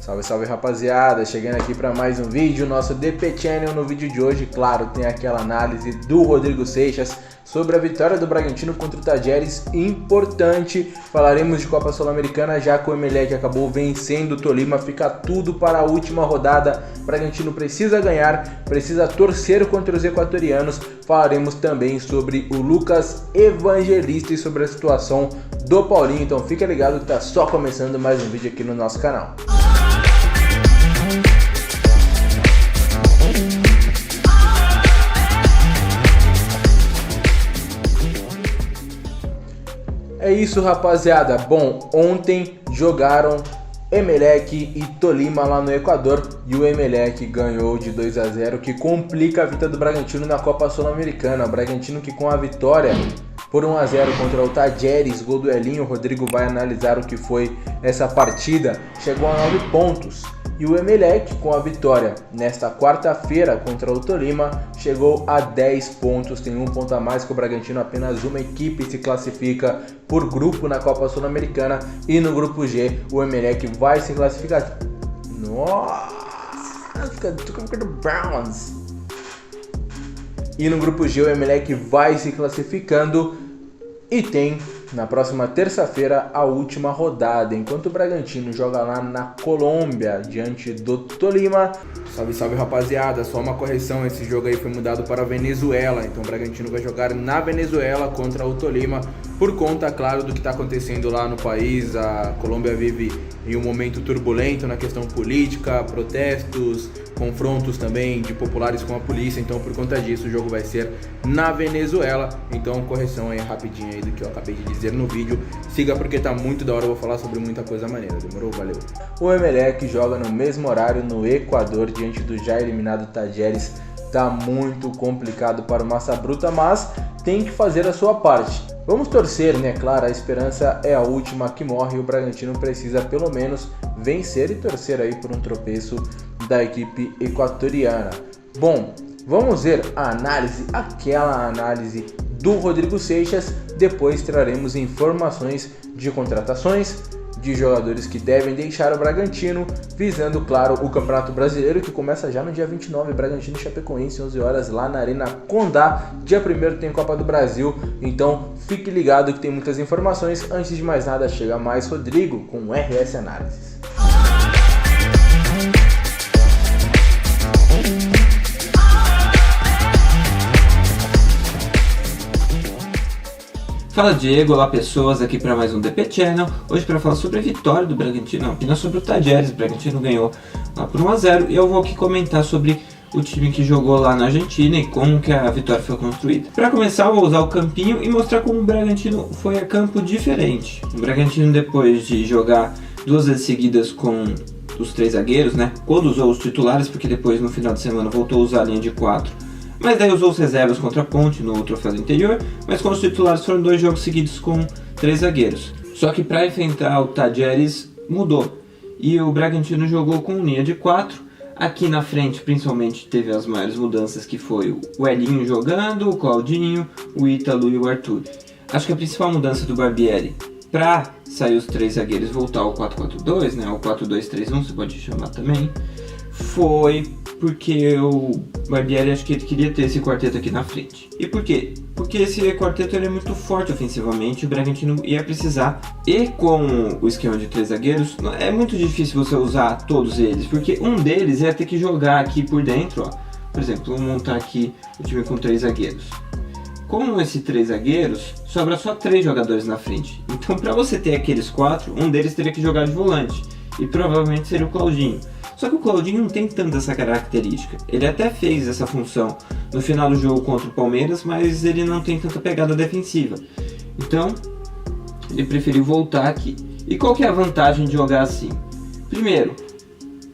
Salve, salve rapaziada, chegando aqui para mais um vídeo, nosso DP Channel. No vídeo de hoje, claro, tem aquela análise do Rodrigo Seixas sobre a vitória do Bragantino contra o Tajeres, importante. Falaremos de Copa Sul-Americana, já que o Emelec acabou vencendo o Tolima, fica tudo para a última rodada. O Bragantino precisa ganhar, precisa torcer contra os equatorianos. Falaremos também sobre o Lucas Evangelista e sobre a situação do Paulinho, então fica ligado que tá só começando mais um vídeo aqui no nosso canal. É isso, rapaziada. Bom, ontem jogaram Emelec e Tolima lá no Equador e o Emelec ganhou de 2-0, que complica a vida do Bragantino na Copa Sul-Americana. O Bragantino que com a vitória por 1-0 contra o Tajeres, gol do Elinho, o Rodrigo vai analisar o que foi essa partida, chegou a 9 pontos. E o Emelec, com a vitória nesta quarta-feira contra o Tolima, chegou a 10 pontos, tem um ponto a mais que o Bragantino. Apenas uma equipe se classifica por grupo na Copa Sul-Americana, e no grupo G o Emelec vai se classificar. E no grupo G o Emelec vai se classificando e tem na próxima terça-feira a última rodada, enquanto o Bragantino joga lá na Colômbia diante do Tolima. Salve, salve rapaziada, só uma correção, esse jogo aí foi mudado para a Venezuela, então o Bragantino vai jogar na Venezuela contra o Tolima, por conta, claro, do que está acontecendo lá no país. A Colômbia vive em um momento turbulento na questão política, protestos, confrontos também de populares com a polícia, então por conta disso o jogo vai ser na Venezuela. Então correção aí rapidinho aí do que eu acabei de dizer no vídeo, siga porque tá muito da hora, eu vou falar sobre muita coisa maneira, demorou? Valeu! O Emelec joga no mesmo horário no Equador diante do já eliminado Tajeres. Tá muito complicado para o Massa Bruta, mas tem que fazer a sua parte. Vamos torcer, né? Claro, a esperança é a última que morre e o Bragantino precisa pelo menos vencer e torcer aí por um tropeço da equipe equatoriana. Bom, vamos ver a análise, aquela análise do Rodrigo Seixas. Depois traremos informações de contratações, de jogadores que devem deixar o Bragantino, visando, claro, o Campeonato Brasileiro, que começa já no dia 29, Bragantino e Chapecoense, 11 horas, lá na Arena Condá. Dia 1º tem Copa do Brasil, então fique ligado que tem muitas informações. Antes de mais nada, chega mais Rodrigo com o RS Análises. Fala Diego, olá pessoas, aqui para mais um DP Channel, hoje para falar sobre a vitória do Bragantino, não sobre o Tajeres. O Bragantino ganhou lá por 1-0 e eu vou aqui comentar sobre o time que jogou lá na Argentina e como que a vitória foi construída. Para começar, eu vou usar o campinho e mostrar como o Bragantino foi a campo diferente. O Bragantino, depois de jogar 2 vezes seguidas com os 3 zagueiros, né, quando usou os titulares, porque depois no final de semana voltou a usar a linha de 4, mas daí usou os reservas contra a Ponte no troféu do interior, mas com os titulares foram 2 jogos seguidos com 3 zagueiros. Só que para enfrentar o Tajeres mudou, e o Bragantino jogou com linha de 4. Aqui na frente principalmente teve as maiores mudanças, que foi o Elinho jogando, o Claudinho, o Ítalo e o Arthur. Acho que a principal mudança do Barbieri, para sair os 3 zagueiros e voltar ao 4-4-2, né, ao 4-2-3-1, você pode chamar também, foi porque o Barbieri, acho que ele queria ter esse quarteto aqui na frente. E por quê? Porque esse quarteto ele é muito forte ofensivamente, o Bragantino ia precisar. E com o esquema de 3 zagueiros, é muito difícil você usar todos eles, porque um deles ia ter que jogar aqui por dentro, ó. Por exemplo, vamos montar aqui o time com 3 zagueiros. Com esses 3 zagueiros, sobra só 3 jogadores na frente. Então, para você ter aqueles 4, um deles teria que jogar de volante, e provavelmente seria o Claudinho. Só que o Claudinho não tem tanto essa característica. Ele até fez essa função no final do jogo contra o Palmeiras, mas ele não tem tanta pegada defensiva. Então, ele preferiu voltar aqui. E qual que é a vantagem de jogar assim? Primeiro,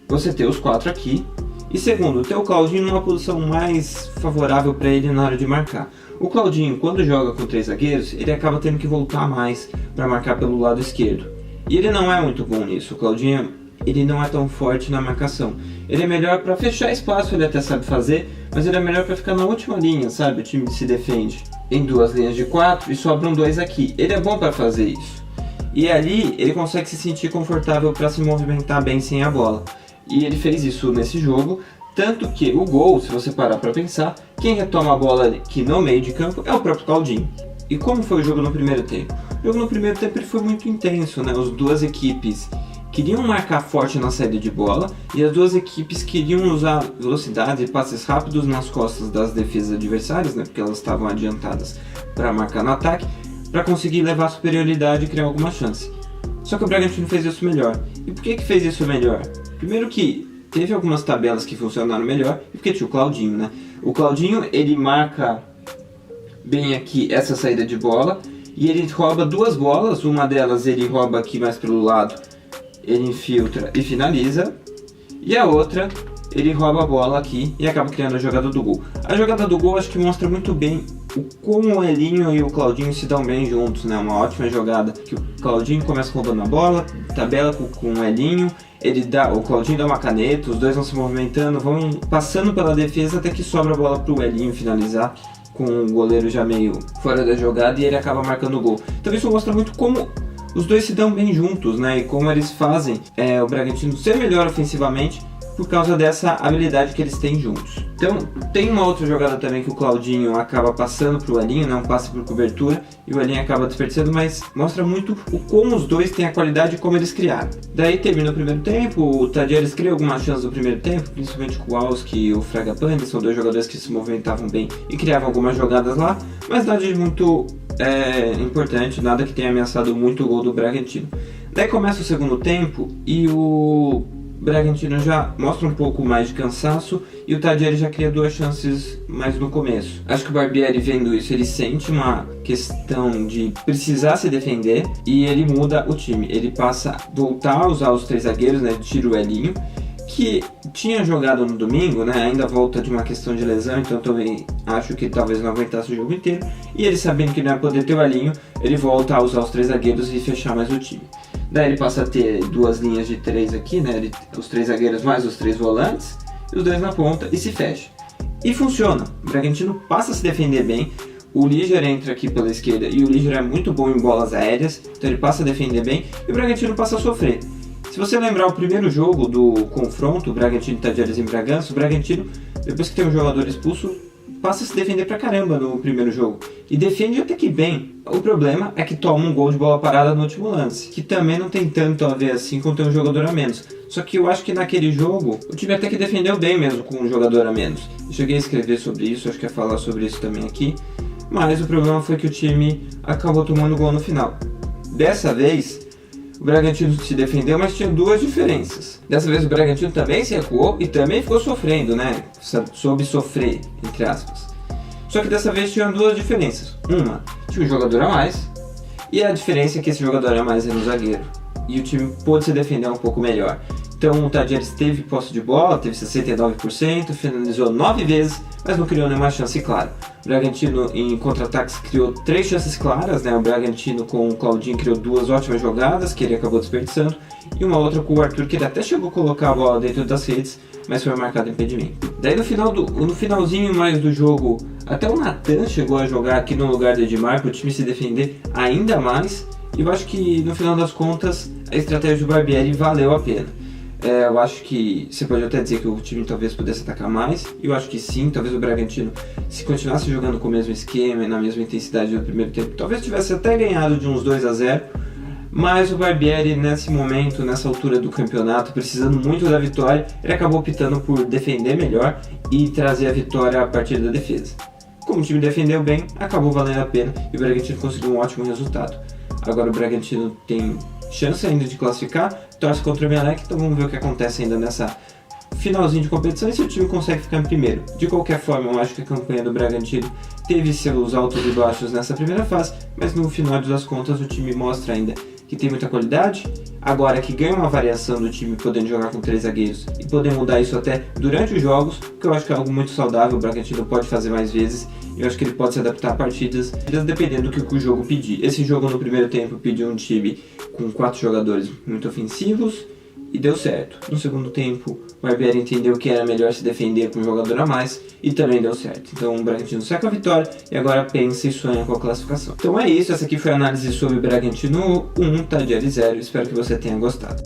você ter os 4 aqui. E segundo, ter o Claudinho numa posição mais favorável para ele na hora de marcar. O Claudinho, quando joga com 3 zagueiros, ele acaba tendo que voltar mais para marcar pelo lado esquerdo. E ele não é muito bom nisso. O Claudinho, ele não é tão forte na marcação. Ele é melhor para fechar espaço, ele até sabe fazer, mas ele é melhor para ficar na última linha, sabe? O time se defende em 2 linhas de 4 e sobram 2 aqui. Ele é bom para fazer isso. E ali ele consegue se sentir confortável para se movimentar bem sem a bola. E ele fez isso nesse jogo, tanto que o gol, se você parar para pensar, quem retoma a bola aqui no meio de campo é o próprio Claudinho. E como foi o jogo no primeiro tempo? O jogo no primeiro tempo ele foi muito intenso, né? As duas equipes queriam marcar forte na saída de bola e as duas equipes queriam usar velocidade e passes rápidos nas costas das defesas adversárias, né? Porque elas estavam adiantadas para marcar no ataque, para conseguir levar a superioridade e criar alguma chance. Só que o Bragantino fez isso melhor. E por que fez isso melhor? Primeiro que teve algumas tabelas que funcionaram melhor e porque tinha o Claudinho, né? O Claudinho, ele marca bem aqui essa saída de bola e ele rouba duas bolas, uma delas ele rouba aqui mais pelo lado, ele infiltra e finaliza, e a outra ele rouba a bola aqui e acaba criando a jogada do gol. A jogada do gol acho que mostra muito bem como o Elinho e o Claudinho se dão bem juntos, né? Uma ótima jogada que o Claudinho começa roubando a bola, tabela com o Elinho, o Claudinho dá uma caneta, os dois vão se movimentando, vão passando pela defesa até que sobra a bola pro Elinho finalizar, com o goleiro já meio fora da jogada, e ele acaba marcando o gol. Então isso mostra muito como os dois se dão bem juntos, né? E como eles fazem o Bragantino ser melhor ofensivamente por causa dessa habilidade que eles têm juntos. Então tem uma outra jogada também que o Claudinho acaba passando pro Elinho, né? Um passe por cobertura, e o Elinho acaba desperdiçando, mas mostra muito como os dois têm a qualidade e como eles criaram. Daí termina o primeiro tempo, o Tadieres cria algumas chances no primeiro tempo, principalmente com o Alski e o Fragapane, são dois jogadores que se movimentavam bem e criavam algumas jogadas lá, mas nada de muito importante, nada que tenha ameaçado muito o gol do Bragantino. Daí começa o segundo tempo e o Bragantino já mostra um pouco mais de cansaço e o Tadieres já cria duas chances mais no começo. Acho que o Barbieri, vendo isso, ele sente uma questão de precisar se defender e ele muda o time. Ele passa a voltar a usar os três zagueiros, né? Tira o Elinho, que tinha jogado no domingo, né? Ainda volta de uma questão de lesão, então também acho que talvez não aguentasse o jogo inteiro. E ele, sabendo que não ia poder ter o Elinho, ele volta a usar os três zagueiros e fechar mais o time. Daí ele passa a ter duas linhas de três aqui, né? Os três zagueiros mais os três volantes, e os dois na ponta, e se fecha. E funciona. O Bragantino passa a se defender bem. O Liger entra aqui pela esquerda e o Liger é muito bom em bolas aéreas, então ele passa a defender bem e o Bragantino passa a sofrer. Se você lembrar o primeiro jogo do confronto, o Bragantino e Tadieres em Bragança, o Bragantino, depois que tem um jogador expulso, passa a se defender pra caramba no primeiro jogo. E defende até que bem. O problema é que toma um gol de bola parada no último lance, que também não tem tanto a ver assim com ter um jogador a menos. Só que eu acho que naquele jogo, o time até que defendeu bem mesmo com um jogador a menos. Eu cheguei a escrever sobre isso, acho que ia falar sobre isso também aqui. Mas o problema foi que o time acabou tomando gol no final. Dessa vez, o Bragantino se defendeu, mas tinha duas diferenças. Dessa vez o Bragantino também se recuou e também ficou sofrendo, né? Soube sofrer, entre aspas. Só que dessa vez tinha duas diferenças. Uma, tinha um jogador a mais, e a diferença é que esse jogador a mais era um zagueiro. E o time pôde se defender um pouco melhor. Então o Tadieres teve posse de bola, teve 69%, finalizou 9 vezes, mas não criou nenhuma chance clara. O Bragantino em contra-ataques criou 3 chances claras, né? O Bragantino com o Claudinho criou 2 ótimas jogadas, que ele acabou desperdiçando, e uma outra com o Arthur, que ele até chegou a colocar a bola dentro das redes, mas foi marcado impedimento. Daí no finalzinho mais do jogo, até o Natan chegou a jogar aqui no lugar do Edmar, para o time se defender ainda mais, e eu acho que no final das contas a estratégia do Barbieri valeu a pena. Eu acho que você pode até dizer que o time talvez pudesse atacar mais. Eu acho que sim, talvez o Bragantino, se continuasse jogando com o mesmo esquema e na mesma intensidade do primeiro tempo, talvez tivesse até ganhado de uns 2-0. Mas o Barbieri, nesse momento, nessa altura do campeonato, precisando muito da vitória, ele acabou optando por defender melhor e trazer a vitória a partir da defesa. Como o time defendeu bem, acabou valendo a pena e o Bragantino conseguiu um ótimo resultado. Agora o Bragantino tem chance ainda de classificar, torce contra o Emelec, então vamos ver o que acontece ainda nessa finalzinho de competição e se o time consegue ficar em primeiro. De qualquer forma, eu acho que a campanha do Bragantino teve seus altos e baixos nessa primeira fase, mas no final das contas o time mostra ainda que tem muita qualidade, agora que ganha uma variação do time podendo jogar com 3 zagueiros e poder mudar isso até durante os jogos, que eu acho que é algo muito saudável. O Bragantino pode fazer mais vezes e eu acho que ele pode se adaptar a partidas dependendo do que o jogo pedir. Esse jogo no primeiro tempo pediu um time com 4 jogadores muito ofensivos e deu certo. No segundo tempo, o Barbieri entendeu que era melhor se defender com um jogador a mais e também deu certo. Então o Bragantino sai com a vitória e agora pensa e sonha com a classificação. Então é isso, essa aqui foi a análise sobre Bragantino 1, Tadieri 0. Espero que você tenha gostado.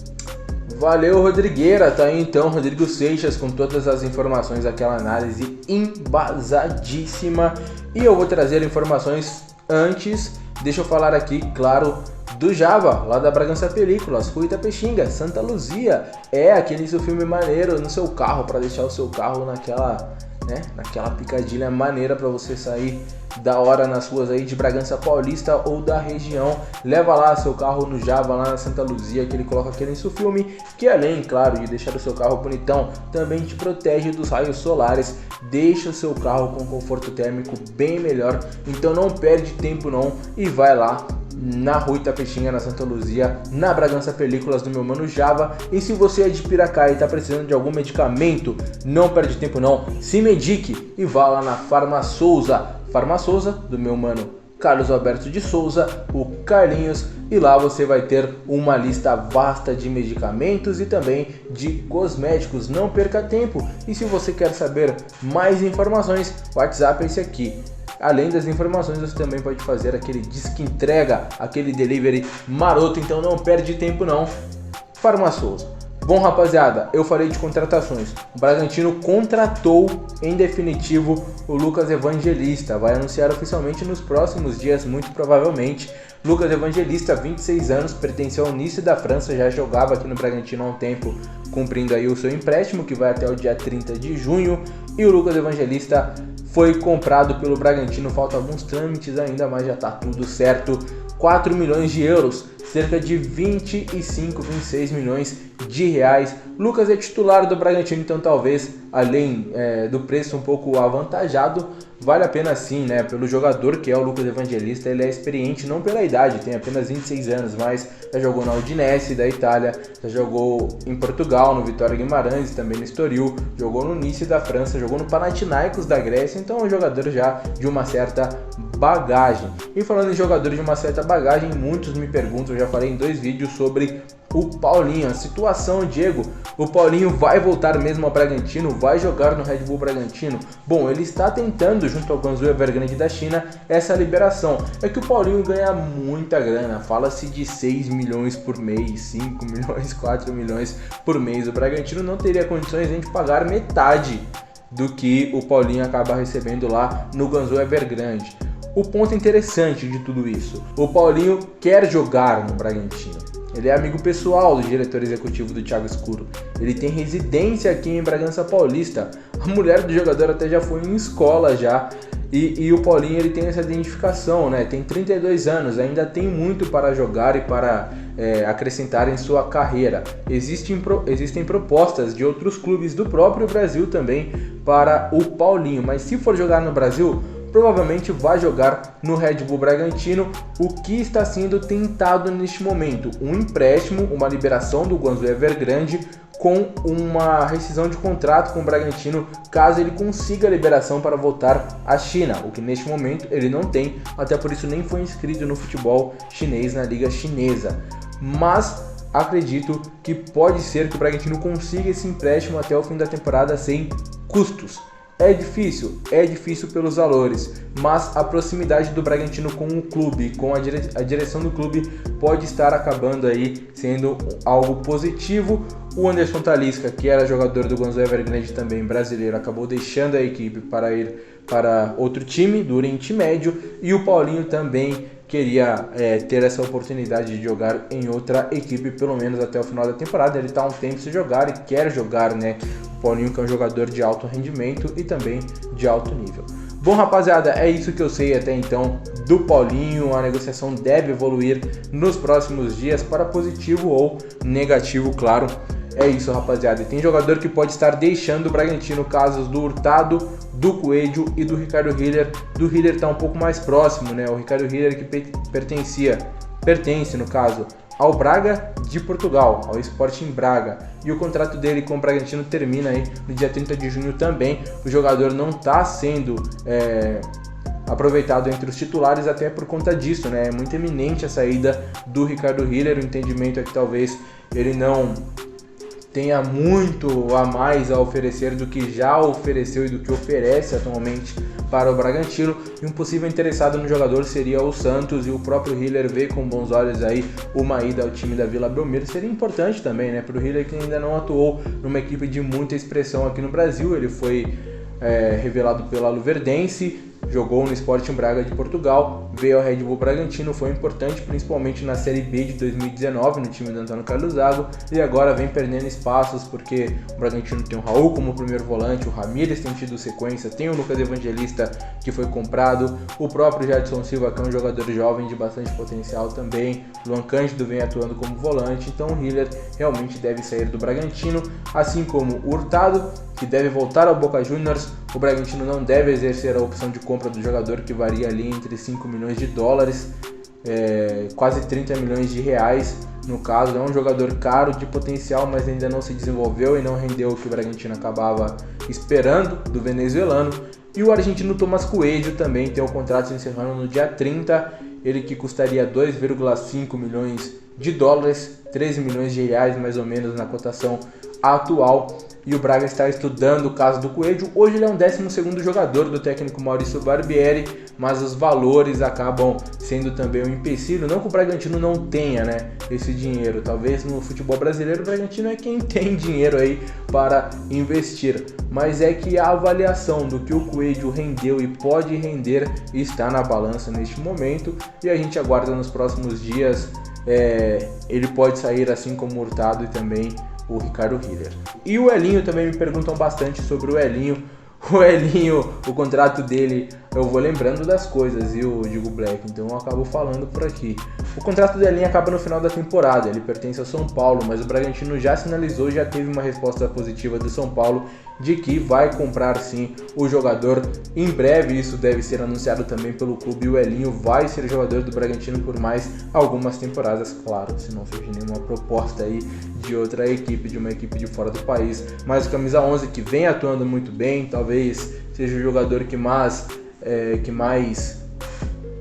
Valeu, Rodrigueira, tá aí então, Rodrigo Seixas com todas as informações, aquela análise embasadíssima. E eu vou trazer informações antes, deixa eu falar aqui, claro, do Java, lá da Bragança Películas, Rua Itapexinga, Santa Luzia. É aquele seu filme maneiro no seu carro, para deixar o seu carro naquela picadilha maneira para você sair da hora nas ruas aí de Bragança Paulista ou da região. Leva lá seu carro no Java, lá na Santa Luzia, que ele coloca aquele Insufilme, que além, claro, de deixar o seu carro bonitão, também te protege dos raios solares, deixa o seu carro com conforto térmico bem melhor. Então não perde tempo não e vai lá na Rua Itapexinga, na Santa Luzia, na Bragança Películas do meu mano Java. E se você é de Piracaia e está precisando de algum medicamento, não perde tempo não, se medique e vá lá na Farmasousa, do meu mano Carlos Alberto de Souza, o Carlinhos, e lá você vai ter uma lista vasta de medicamentos e também de cosméticos. Não perca tempo. E se você quer saber mais informações, o WhatsApp é esse aqui. Além das informações, você também pode fazer aquele disque entrega, aquele delivery maroto, então não perde tempo não. Farmasousa. Bom, rapaziada, eu falei de contratações. O Bragantino contratou em definitivo o Lucas Evangelista. Vai anunciar oficialmente nos próximos dias, muito provavelmente. Lucas Evangelista, 26 anos, pertenceu ao Nice da França, já jogava aqui no Bragantino há um tempo, cumprindo aí o seu empréstimo, que vai até o dia 30 de junho. E o Lucas Evangelista foi comprado pelo Bragantino, faltam alguns trâmites ainda, mas já está tudo certo. 4 milhões de euros, cerca de 26 milhões de reais. Lucas é titular do Bragantino, então talvez, além do preço um pouco avantajado, vale a pena sim, né? Pelo jogador que é o Lucas Evangelista, ele é experiente, não pela idade, tem apenas 26 anos, mas já jogou na Udinese da Itália, já jogou em Portugal, no Vitória Guimarães, também no Estoril, jogou no Nice da França, jogou no Panathinaikos da Grécia, então é um jogador já de uma certa bagagem. E falando em jogador de uma certa bagagem, muitos me perguntam, eu já falei em 2 vídeos sobre o Paulinho, a situação, Diego, o Paulinho vai voltar mesmo ao Bragantino, vai jogar no Red Bull Bragantino? Bom, ele está tentando, junto ao Guangzhou Evergrande da China, essa liberação. É que o Paulinho ganha muita grana, fala-se de 6 milhões por mês, 5 milhões, 4 milhões por mês. O Bragantino não teria condições nem de pagar metade do que o Paulinho acaba recebendo lá no Guangzhou Evergrande. O ponto interessante de tudo isso, o Paulinho quer jogar no Bragantino. Ele é amigo pessoal do diretor executivo do Thiago Escuro. Ele tem residência aqui em Bragança Paulista. A mulher do jogador até já foi em escola já. E o Paulinho, ele tem essa identificação, né? Tem 32 anos, ainda tem muito para jogar e para acrescentar em sua carreira. Existem propostas de outros clubes do próprio Brasil também para o Paulinho. Mas se for jogar no Brasil, provavelmente vai jogar no Red Bull Bragantino, o que está sendo tentado neste momento. Um empréstimo, uma liberação do Guangzhou Evergrande com uma rescisão de contrato com o Bragantino, caso ele consiga a liberação para voltar à China, o que neste momento ele não tem, até por isso nem foi inscrito no futebol chinês, na liga chinesa. Mas acredito que pode ser que o Bragantino consiga esse empréstimo até o fim da temporada sem custos. É difícil pelos valores, mas a proximidade do Bragantino com o clube, com a direção do clube, pode estar acabando aí sendo algo positivo. O Anderson Talisca, que era jogador do Guangzhou Evergrande também brasileiro, acabou deixando a equipe para ir para outro time do Oriente Médio, e o Paulinho também queria ter essa oportunidade de jogar em outra equipe, pelo menos até o final da temporada. Ele está há um tempo sem jogar e quer jogar, né? O Paulinho, que é um jogador de alto rendimento e também de alto nível. Bom, rapaziada, é isso que eu sei até então do Paulinho. A negociação deve evoluir nos próximos dias para positivo ou negativo, claro. É isso, rapaziada. E tem jogador que pode estar deixando o Bragantino, casos do Hurtado, do Coelho e do Ricardo Hiller. Do Hiller está um pouco mais próximo, né? O Ricardo Hiller que pertence, no caso, ao Braga de Portugal, ao Sporting Braga. E o contrato dele com o Bragantino termina aí no dia 30 de junho também. O jogador não está sendo aproveitado entre os titulares até por conta disso, né? É muito eminente a saída do Ricardo Hiller. O entendimento é que talvez ele não tenha muito a mais a oferecer do que já ofereceu e do que oferece atualmente para o Bragantino, e um possível interessado no jogador seria o Santos, e o próprio Hiller vê com bons olhos aí uma ida ao time da Vila Belmiro. Seria importante também, né, para o Hiller, que ainda não atuou numa equipe de muita expressão aqui no Brasil. Ele foi revelado pela Luverdense, jogou no Sporting Braga de Portugal, veio ao Red Bull Bragantino, foi importante principalmente na Série B de 2019 no time do Antônio Carlos Zago, e agora vem perdendo espaços porque o Bragantino tem o Raul como primeiro volante, o Ramírez tem tido sequência, tem o Lucas Evangelista que foi comprado, o próprio Jadson Silva, que é um jogador jovem de bastante potencial também, Luan Cândido vem atuando como volante, então o Hiller realmente deve sair do Bragantino, assim como o Hurtado, que deve voltar ao Boca Juniors. O Bragantino não deve exercer a opção de compra do jogador, que varia ali entre 5 milhões de dólares, quase 30 milhões de reais. No caso, é um jogador caro de potencial, mas ainda não se desenvolveu e não rendeu o que o Bragantino acabava esperando do venezuelano. E o argentino Tomás Coelho também tem o contrato se encerrando no dia 30, ele que custaria 2,5 milhões de dólares, 13 milhões de reais mais ou menos na cotação atual. E o Braga está estudando o caso do Coelho. Hoje ele é um 12º jogador do técnico Maurício Barbieri, mas os valores acabam sendo também um empecilho. Não que o Bragantino não tenha, né, esse dinheiro. Talvez no futebol brasileiro o Bragantino é quem tem dinheiro aí para investir. Mas é que a avaliação do que o Coelho rendeu e pode render está na balança neste momento. E a gente aguarda nos próximos dias. Ele pode sair assim como o Hurtado e também o Ricardo Hiller. E o Elinho também me perguntam bastante sobre o Elinho. O Elinho, o contrato dele, eu vou lembrando das coisas, viu, Digo Black, então eu acabo falando por aqui. O contrato do Elinho acaba no final da temporada, ele pertence ao São Paulo, mas o Bragantino já sinalizou, já teve uma resposta positiva do São Paulo de que vai comprar sim o jogador. Em breve isso deve ser anunciado também pelo clube, e o Elinho vai ser jogador do Bragantino por mais algumas temporadas, claro, se não surgir nenhuma proposta aí de outra equipe, de uma equipe de fora do país. Mas o camisa 11, que vem atuando muito bem, talvez seja o jogador que mais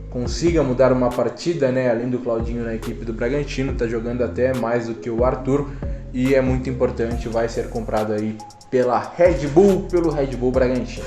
consiga mudar uma partida, né? Além do Claudinho na equipe do Bragantino, tá jogando até mais do que o Arthur, e é muito importante, vai ser comprado aí pelo Red Bull Bragantino.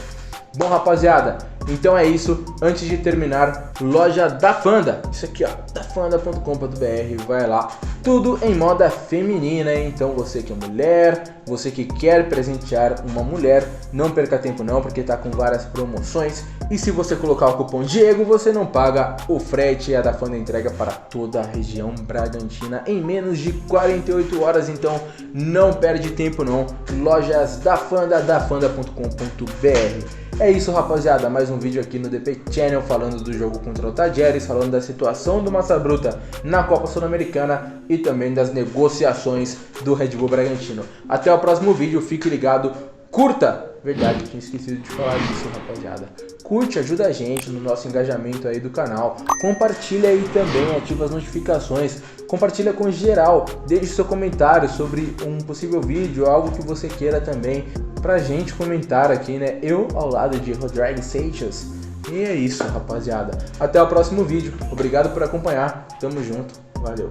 Bom, rapaziada, então é isso. Antes de terminar, loja da Fanda, isso aqui ó, dafanda.com.br, vai lá, tudo em moda feminina, hein? Então você que é mulher, você que quer presentear uma mulher, não perca tempo não, porque tá com várias promoções, e se você colocar o cupom Diego, você não paga o frete, e a da Fanda entrega para toda a região Bragantina em menos de 48 horas, então não perde tempo não, lojas da Fanda, dafanda.com.br. É isso, rapaziada, mais um vídeo aqui no DP Channel falando do jogo contra o Tajeres, falando da situação do Massa Bruta na Copa Sul-Americana e também das negociações do Red Bull Bragantino. Até o próximo vídeo, fique ligado, curta! Verdade, tinha esquecido de falar disso, rapaziada. Curte, ajuda a gente no nosso engajamento aí do canal. Compartilha aí também, ativa as notificações. Compartilha com geral. Deixe seu comentário sobre um possível vídeo, algo que você queira também, pra gente comentar aqui, né? Eu ao lado de Rodrigo Seixas. E é isso, rapaziada. Até o próximo vídeo. Obrigado por acompanhar. Tamo junto. Valeu.